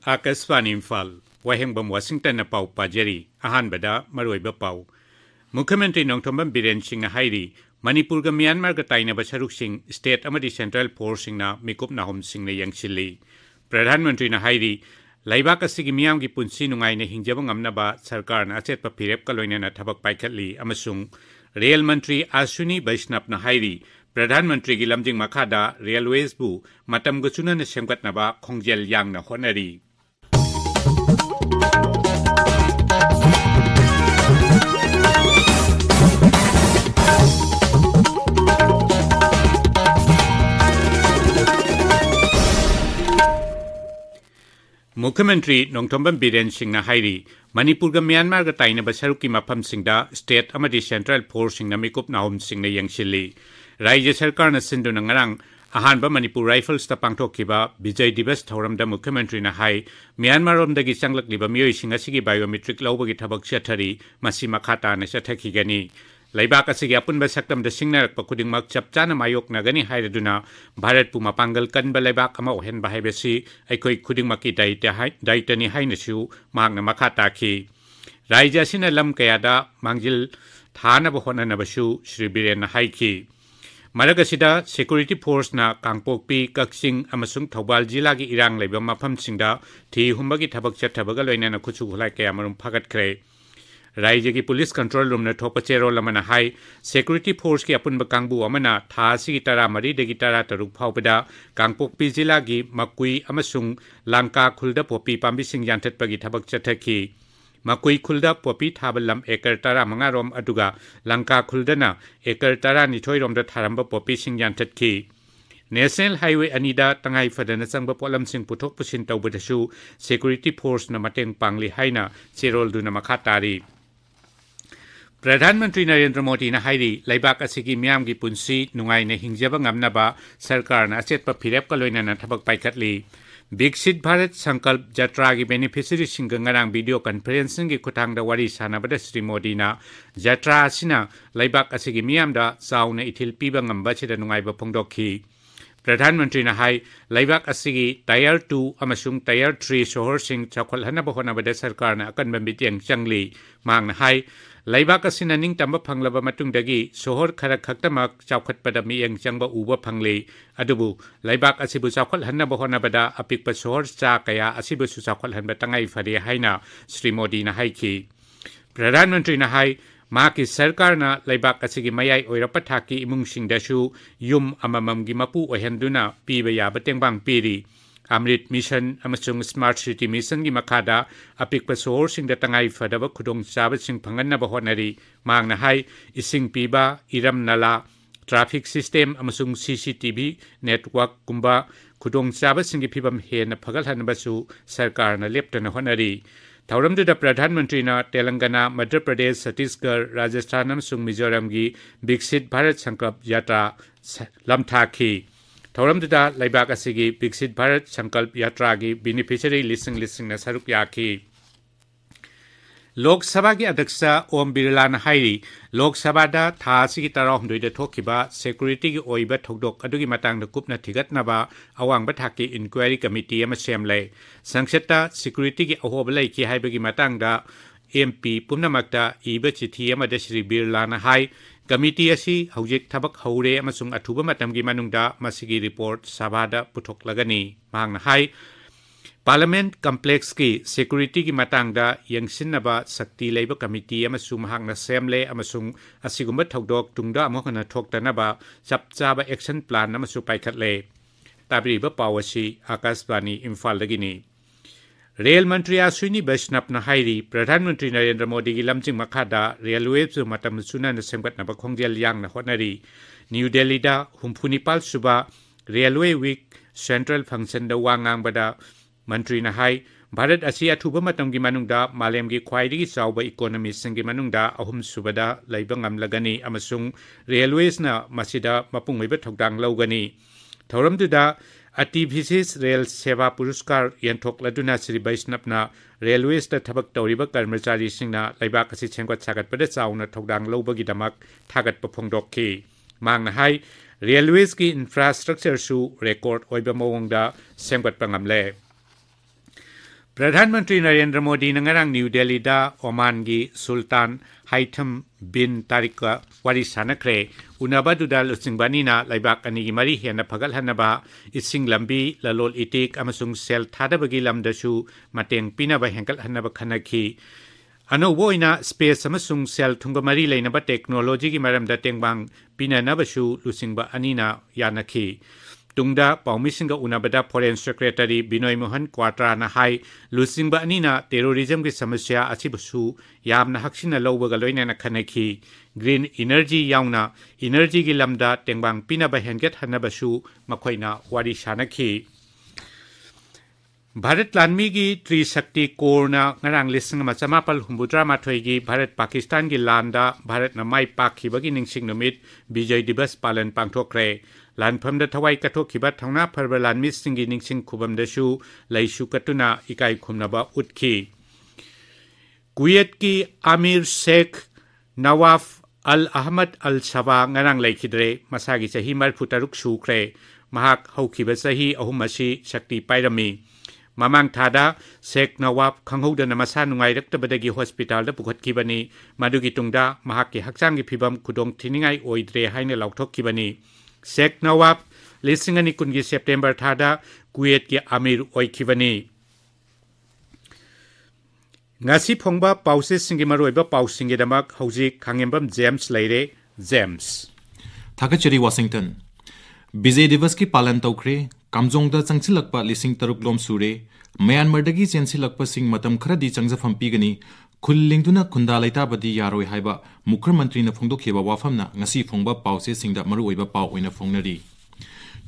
Akasvani Imphal, Wahengbam Washington Pau Pajeri, Ahanbada, Maroiba Pau. Mukhyamantri Nongthombam Biren Singh Hairi, Manipur ga Myanmar ga Taina Basharuk Singh, State Amadi Central Force Singh na Mikup Nahom Singh na Yangshili. Pradhan Mantri na Hairi, Laibak asigi miyam gi punsi nungai na hingjaba ngamnaba sarkar na achet pa phirep ka loina na thabak paikhatli amasung Rail Mantri Ashwini Vaishnav na Hairi, Pradhan Mantri gi lamjing makhada Railways bu matam ga chuna na semgatnaba khongjel yang na honari. Mukhyamantri Nongthombam Biren Singh na Hairi, Manipur ga Myanmar ga Taina Basharuk ki mafam singda State amadi Central Force Singh na Mikup Nahom Singh na Yangshili. Rajya Sarkar na sindu na ngarang ahanba Manipur Rifles ta pangthokkiba Bijay Divas thauramda Mukhyamantri na hai Myanmar romdagi changlakliba miyoi sing asigi biometric lawbagi thabak chathari masi makhata na chathakigani. Laibak asigi apunba saktamda singnarakpa khudingmak chapchana mayoknagani hairaduna Bharat pu mapangal kanba laibak ama ohenba haibasi aikoi khudingmaki daitani hainasu mahakna makhata ki. Rajya sina lam kayada mangjil thanaba honanabasu Shri Biren na haiki. Maragasida Security Force na Kangpokpi, Kaksing, amasung Thobal Jila gi irang laiba mafam singda thi humbagi thabak chathabaga loinana khuchu khulai kaya marum phagat khre. Rajya ki Police Control Room na thopa chero lamana hai Security Force ki apunba kangbu amana thasi gi tara mari degi tara taruk phawpada Kangpokpi Jila gi Makui amasung Langka khulda popi pambi sing yanthat pagi thabak chathaki. Makui khulda popi thabalam ekar tara mangarom aduga Langka khuldana ekar tara nithoi romda tharamba popi sing yanthat ki. National Highway Anida tangai fadana sangba polam sing puthok pusin tawbadasu Security Force na mateng pangli haina cherol duna makhatari. Pradhan Mantri Narendra Modi na hairi laibak asigi miyam gi punsi nungai na hingjaba ngamnaba sarkar na achet pa phirep ka loina na thabak paikhatli. Viksit Bharat Sankalp Jatra gi beneficiary singga ngarang video conferencing gi khutangda wari sanabada Sri Modi na Jatra asina laibak asigi miyamda sauna ithil piba ngamba chida nungai ba phongdokhi. Pradhan Mantri na hai laibak asigi Tier 2 amasung Tier 3 sohor sing chakhol hanaba honabada sarkar na akan bambitiang changli mang na hai laibak asina ning tamba phanglaba matungdagi sohor khara khaktamak chawkhatpada miyang changba uba phangli adubu laibak asibu chakhol hanaba honabada apikpa sohor cha kaya asibu su chakhol hanba tangai phari haina Sri Modi na haiki. Pradhan Mantri na hai Maki sarkar na laibak asigi mayai oirapa thaki imung singdasu yum amamam gi mapu ohenduna piba yaba tengbang piri. Amrit Mission amasung Smart City Mission gi makhada apikpa sohor singda tangai fadaba khudong chaba sing phanganna ba honari mang na hai ising piba iram nala traffic system amasung CCTV network kumba khudong chaba singi phibam hena phagal hanbasu sarkar na leptana honari. Thauramduda Pradhan Mantri na Telangana, Madhya Pradesh, Chhattisgarh, Rajasthan amasung Mizoram gi Viksit Bharat Sankalp Yatra lamthaki. Thauramduda laibak asigi Viksit Bharat Sankalp Yatra gi beneficiary listing na saruk yaki. Lok Sabha gi Adhyaksha Om Birla na hairi Lok Sabha da tha sigi tara humdoi da thokhiba security gi oiba thokdok adugi matang da kupna thigatnaba awang ba thaki inquiry committee ama semle sangsetta security gi ahoba lai ki haibagi matang da MP pumnamakta iba chithi ama da Shri Birla na hai committee asi hojik thabak haure amasung athuba matam gi manungda masigi report sabha da puthok lagani mang na hai Parliament Complex ki security ki matangda yangsinnaba sakti leiba committee amasung mahakna semle amasung asigumba thodok tungda amokana thoktanaba chapchaba action plan amasu paikhatle. Tabriba pawasi Akasvani Imphal dagini. Rail Mantri Ashwini Vaishnav na hairi Pradhan Mantri Narendra Modi gi lamjing makhada railway su matam suna na semgatnaba khongjel yang na honari. New Delhi da humphunipal suba Railway Week Central Function da wangang bada Mantri na hai Bharat asi athuba matam gi manungda malem gi khwaidigi chawba economy singi manungda ahum subada laiba ngamlagani amasung railways na masida mapungweiba thokdang lawgani. Thauramduda Ativisis Rail Seva Puruskar yanthok laduna Sri Vaishnav na railways ta thabak tawriba karmachari singna laibak asi chengwat sagat pada chawna thokdang lawbagi damak thagat pa phongdokki. Mang na hai railways ki infrastructure su record oiba mawongda semgat pangamle. प्रधानमंत्री Narendra Modi नंगरंग new Delhi दा Oman की सुल्तान हाइथम बिन तारिक का वारी सानख्रे उनाबदुदा लुचिंगबानीना लाइबाक अनी की मरी हेन फगल हनबा इसिंग लंबी ललोल इटिक अमसुंग सेल थादबगी लमदसु मतेंग पिनबा हेंगल हनबा खनखी अनोबोइना स्पेस अमसुंग सेल थुंग मरी लेनबा टेक्नोलॉजी की मरमदा टेंगबांग पिननबसु लुचिंगबा अनीना यानखी तुंगदा पाउमिसिंग उनाबदा फॉरेन सेक्रेटरी बिनोय मोहन क्वाट्रा ना हाई लुसिंगबा अनीना टेररिज्म की समस्या असिबसु यामना हक्सिना लौबगा लोइना खनखी ग्रीन एनर्जी याउना एनर्जी की लमदा टेंगबांग पिनबा हेंगेट हनबसु मखोइना वारी सानखी भारत लानमी की त्रिशक्ति कोरना ngarang lising macamapal humbudra mathoi की भारत पाकिस्तान की लांदा भारत न माई पाखिबगी निंगसिंग नुमित विजय दिवस पालन पांगथोक्रे लानफमदा थवाई कथोखिबा थौना फरबा लानमी सिंगी निंगसिंग खुबमदसु लैसु कतुना इकाई खुमनबा उतखी कुवैत की आमिर शेख नवाफ अल अहमद अल सबा ngarang लैखिद्रे मसागी सही मरफु तरुक सुख्रे महाक हौखिबा सही अहुम असी शक्ति पाइरमी ममांग थादा शेख नवाब खंगहौदना मसा नुंगाइरक्तबदगी हॉस्पिटल दा पुखतखिबनी मदुगी तुंगदा महाकी हक्चांगी फिबम खुदोंग थिनिंगाई ओइद्रे हाइना लाउथोक्खिबनी शेख नवाब लिसिंगनी कुनगी सेप्टेम्बर थादा कुवैत की Aamir ओइखिबनी ngasi phongba pauses singi maroiba pausingi damak hauji khangembam james leire james thakachari washington विजय दिवस की पालन तौखरे कामजोंगदा चंगसिलकपा लिसिंग तरुकलोम सूरे म्यांमारदगी चेंसिलकपसिंग मतम खरदी चंगजफम पीगनी खुल्लिंगदुना खुंदा लैताबदी यारोय हाइबा मुख्यमंत्री न फोंदोखेबा वाफमना ngasi फोंगबा पाउसे सिंगदा मरुओइबा पाउ ओइना फोंगनरी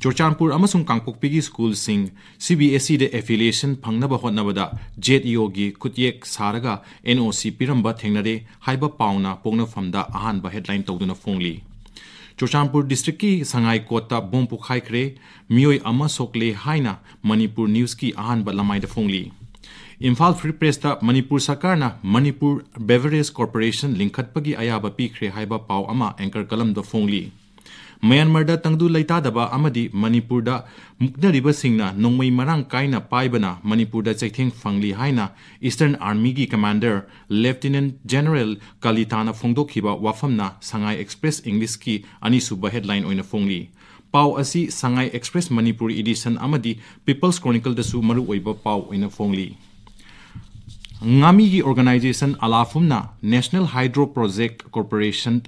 चोरचानपुर अमसुंग कांगपोकपीगी स्कूल सिंग CBSE दे एफिलिएशन फंगनबा होटनबदा JETEO गी खुतियेक सारगा NOC पिरंबा थेंगनरे हाइबा पाउना पोंगनफमदा अहानबा हेडलाइन तौदुना फोंगली चोरचानपुर डिस्ट्रिक्ट की संगाई कोटा बोम पुखाइख्रे मियोय अमा सोकले हाइना मणिपुर न्यूज की अहानबा लमाइदा फोंगली इम्फाल फ्री प्रेस ता मणिपुर सरकारना मणिपुर बेवरेज कॉर्पोरेशन लिंखतपगी अयाबा पीख्रे हाइबा पाउ अमा एंकर कलम द फोंगली म्यांमारदा तंगदु लैतादबा अमदी मणिपुरदा मुक्नरिबसिंगना नोंमै मरांग काइना पाइबना मणिपुरदा चैथेंग फंगली हाइना ईस्टर्न आर्मी की कमांडर लेफ्टिनेंट जनरल कालिताना फोंदोखिबा वाफमना संगाई एक्सप्रेस इंग्लिश की अनिसुबा हेडलाइन ओइना फोंगली पाउ असी संगाई एक्सप्रेस मणिपुर एडिशन अमदी पीपल्स क्रॉनिकल दसु मरु ओइबा पाउ ओइना फोंगली ngami की ऑर्गेनाइजेशन अलाफुमना national hydro project corporation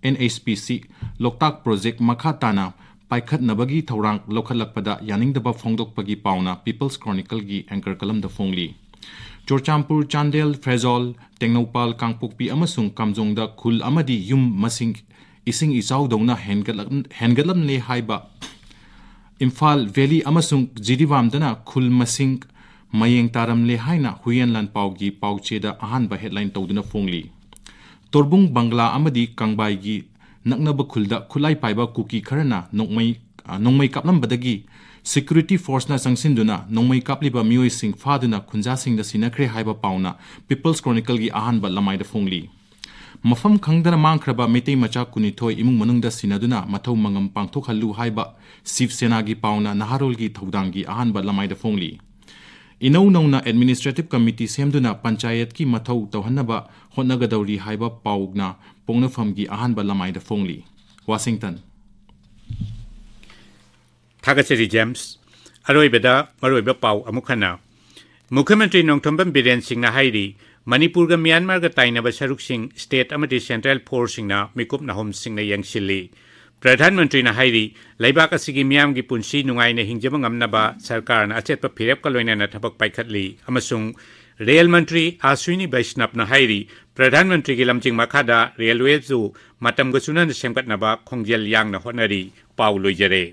NHPC Loktak project मखा ताना पाइखत नबगी थौरांग लोखलकपदा यानिंगदबा फोंदोकपगी पाउना पीपल्स क्रॉनिकल की एंकर कलम द फोंगली चोरचामपुर चांदेल फ्रेजोल टेंगनौपाल कांगपोकपी अमसुंग कामजोंगदा खुल अमदी युम मसिंग इसिंग इचाउदौना हेनगलमले हाइबा इम्फाल वैली अमसुंग जिरीवामदना खुल मसिंग मयेंग तारमले हाइना हुयनलान पाउगी पाउचेदा अहानबा हेडलाइन तौदुना फोंगली तोरबुंग बंगला अमदी कंगबाईगी नकनब खुलदा खुलाई पाइबा कुकी खरना नोंमै कापलंबदगी सिक्योरिटी फोर्सना संगसिंदुना नोंमै कापलिबा मियोइसिंग फादुना खुंजासिंगदा सिनखरे हाइबा पाउना पीपल्स क्रॉनिकल की अहानबा लमाइदा फोंगली मफम खंगदना मांगख्रबा मेतै मचा कुनिथोय इमुंग मनुंगदा सिनदुना मथौ मंगम पांगथोखल्लु हाइबा शिवसेना की पाउना नहारोल की थौदांगी अहानबा लमाइदा फोंगली इनौ नौना एडमिनिस्ट्रेटिव कमिटी सेमदुना पंचायत की मथौ तौहनबा होनगदौरी हाइबा पाउगना पोंगनफम की अहानबा लमाइदा फोंगली वाशिंगटन थागचरी जेम्स अरोइबदा मरोइबा पाउ अमुखना मुख्यमंत्री नोंथोंबम बीरेन सिंहना हाइरी मणिपुर गा म्यांमार गा ताइनबा सरुक सिंह स्टेट अमदी सेंट्रल फोर्स सिंहना मिकुप नाहोम सिंहना यंगसिल्ली प्रधानमंत्री ने हाइरी लैबाक असिगी मियाम की पुंसी नुंगाइने हिंजब ngamnaba सरकार न अचेत फिरेप का लोइना थबक पाइखतली अमसुंग रेल मंत्री आश्विनी वैष्णव न हाइरी प्रधानमंत्री की लमचिंग मखादा रेलवे जो मतम गसुनन सेमगतनबा खोंजेल यांग न होनरी पाउ लोइजरे